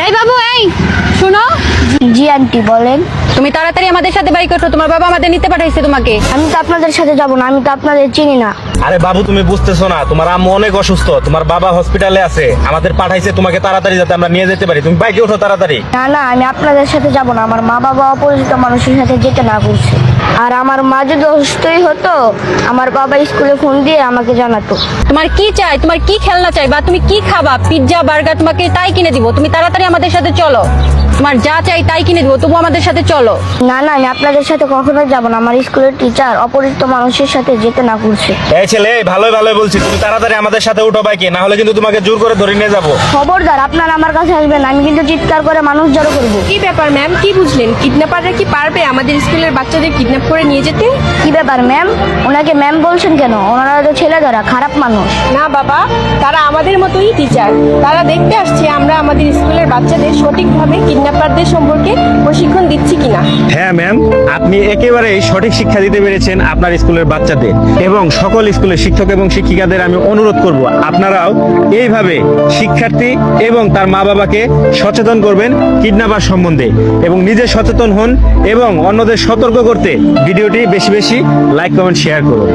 এই বাবু, এই শুনো। জি আন্টি বলেন। তুমি তাড়াতাড়ি আমাদের সাথে বাইক করো, তোমার বাবা আমাদের নিতে পাঠাইছে তোমাকে। আমি তো আপনাদের সাথে যাব না, আমি তো আপনাদের চিনি না। আরে বাবু, তুমি বুঝতেছো না, তোমার আম্মু অনেক অসুস্থ, তোমার বাবা হসপিটালে আছে, আমাদের পাঠাইছে তোমাকে তাড়াতাড়ি যাতে আমরা নিয়ে যেতে পারি। তুমি বাইকে ওঠো তাড়াতাড়ি। না না, আমি আপনাদের সাথে যাব না, আমার মা বাবা অপরিচিত মানুষের সাথে যেতে না করছে। আর আমার মা যদি অসুস্থই হতো, আমার বাবা স্কুলে ফোন দিয়ে আমাকে জানাতো। তোমার কি চাই, তোমার কি খেলনা চাই, বা তুমি কি খাবা? পিৎজা বার্গার তোমাকে তাই কিনে দিব। তুমি তাড়াতাড়ি আমাদের সাথে চলো, তোমার যা চাই তাই কিনে দিব, তবু আমাদের সাথে চলো। না না, আমি আপনাদের সাথে কখনো যাব না, আমার স্কুলের টিচার অপরিচিত মানুষের সাথে যেতে না করছে। এই ছেলে, ভালোই ভালোই বলছি, তুমি তাড়াতাড়ি আমাদের সাথে উঠো বাইকে, না হলে কিন্তু তোমাকে জোর করে ধরে নিয়ে যাবো। খবরদার, আপনারা আমার কাছে আসবেন, আমি কিন্তু চিৎকার করে মানুষ জড়ো করবো। কি ব্যাপার ম্যাম, কি বুঝলেন? কিডন্যাপাররা কি পারবে আমাদের স্কুলের বাচ্চাদের কিডন্যাপ করে নিয়ে যেতে? কি ব্যাপার ম্যাম, ওনাকে ম্যাম বলছেন কেন? ওনারা তো ছেলেধরা, খারাপ মানুষ। না বাবা, তারা আমাদের মতোই টিচার। তারা দেখতে আসছে আমরা আমাদের স্কুলের বাচ্চাদের সঠিকভাবে কিডন্যাপারদের সম্পর্কে প্রশিক্ষণ দিচ্ছি কিনা। হ্যাঁ ম্যাম, আপনি একেবারে সঠিক শিক্ষা দিতে পেরেছেন আপনার স্কুলের বাচ্চাদের, এবং সকল স্কুলের শিক্ষক এবং শিক্ষিকাদের আমি অনুরোধ করব আপনারাও এইভাবে শিক্ষার্থী এবং তার মা বাবাকে সচেতন করবেন কিডন্যাপার সম্বন্ধে, এবং নিজে সচেতন হন এবং অন্যদের সতর্ক করতে ভিডিওটি বেশি বেশি লাইক কমেন্ট শেয়ার করুন।